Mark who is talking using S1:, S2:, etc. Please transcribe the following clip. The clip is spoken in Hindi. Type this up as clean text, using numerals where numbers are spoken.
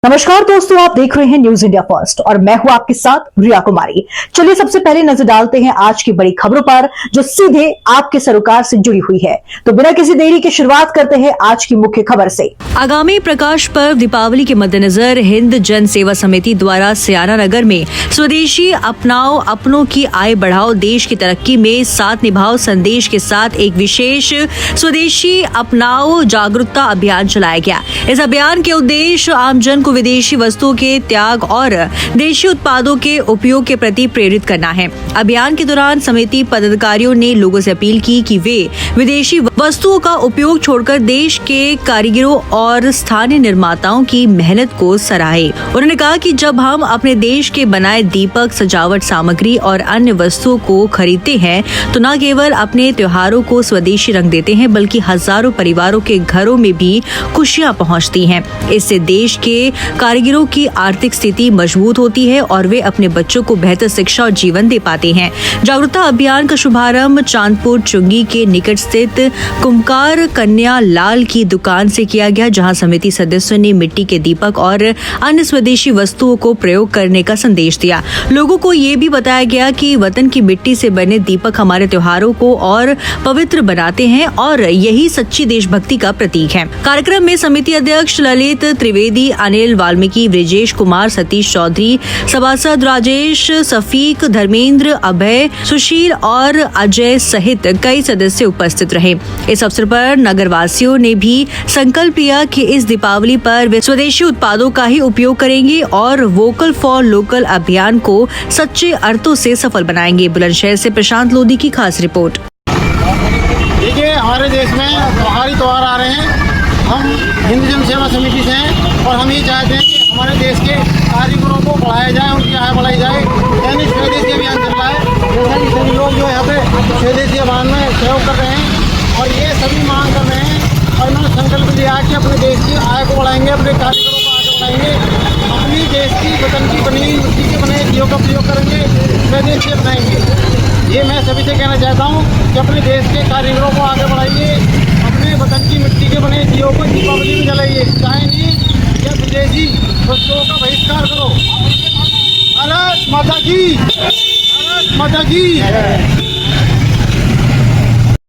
S1: नमस्कार दोस्तों, आप देख रहे हैं न्यूज इंडिया फर्स्ट और मैं हूं आपके साथ रिया कुमारी। चलिए सबसे पहले नजर डालते हैं आज की बड़ी खबरों पर जो सीधे आपके सरोकार से जुड़ी हुई है। तो बिना किसी देरी के शुरुआत करते हैं आज की मुख्य खबर से।
S2: आगामी प्रकाश पर्व दीपावली के मद्देनजर हिंद जन सेवा समिति द्वारा सियाना नगर में स्वदेशी अपनाओ, अपनों की आय बढ़ाओ, देश की तरक्की में साथ निभाओ संदेश के साथ एक विशेष स्वदेशी अपनाओ जागरूकता अभियान चलाया गया। इस अभियान के उद्देश्य आमजन को विदेशी वस्तुओं के त्याग और देशी उत्पादों के उपयोग के प्रति प्रेरित करना है। अभियान के दौरान समिति पदाधिकारियों ने लोगों से अपील की कि वे विदेशी वस्तुओं का उपयोग छोड़कर देश के कारीगरों और स्थानीय निर्माताओं की मेहनत को सराहे। उन्होंने कहा कि जब हम अपने देश के बनाए दीपक, सजावट सामग्री और अन्य वस्तुओं को खरीदते हैं तो न केवल अपने त्योहारों को स्वदेशी रंग देते हैं बल्कि हजारों परिवारों के घरों में भी खुशियां पहुंचती हैं। इससे देश के कारीगरों की आर्थिक स्थिति मजबूत होती है और वे अपने बच्चों को बेहतर शिक्षा और जीवन दे पाते हैं। जागरूकता अभियान का शुभारंभ चांदपुर चुंगी के निकट स्थित कुम्हार कन्या लाल की दुकान से किया गया, जहां समिति सदस्यों ने मिट्टी के दीपक और अन्य स्वदेशी वस्तुओं को प्रयोग करने का संदेश दिया। लोगों को ये भी बताया गया कि वतन की मिट्टी से बने दीपक हमारे त्योहारों को और पवित्र बनाते हैं और यही सच्ची देशभक्ति का प्रतीक है। कार्यक्रम में समिति अध्यक्ष ललित त्रिवेदी, अनिल वाल्मीकि, ब्रिजेश कुमार, सतीश चौधरी, सभासद राजेश, सफीक, धर्मेंद्र, अभय, सुशील और अजय सहित कई सदस्य उपस्थित रहे। इस अवसर पर नगरवासियों ने भी संकल्प लिया कि इस दीपावली पर वे स्वदेशी उत्पादों का ही उपयोग करेंगे और वोकल फॉर लोकल अभियान को सच्चे अर्थों से सफल बनाएंगे। बुलंदशहर से प्रशांत लोधी की खास रिपोर्ट।
S3: देखिए, हमारे देश में त्योहारी त्योहार आ रहे हैं। हम हिंद जन सेवा समिति से हैं और हम ये चाहते हैं कि हमारे देश के कारीगरों को बढ़ाया जाए, उनकी आय बढ़ाई जाए। यानी स्वदेशी अभियान चल रहा है, जैसा कि सभी लोग जो यहाँ पे स्वदेशी अभियान में सहयोग कर रहे हैं और ये सभी मांग कर रहे हैं और इन्होंने संकल्प लिया कि अपने देश की आय को बढ़ाएंगे, अपने कारीगरों को आगे बढ़ाएंगे, अपनी देश की वतन की बनी मिट्टी के बने दियों का प्रयोग करेंगे, स्वदेशी अपनाएंगे। ये मैं सभी से कहना चाहता हूँ कि अपने देश के कारीगरों को आगे बढ़ाइए, अपने वतन की मिट्टी के बने दियों को दीपावली में जलाइए, चाहे नहीं या विदेशी वस्तुओं का बहिष्कार करो। भारत माता की, भारत माता की।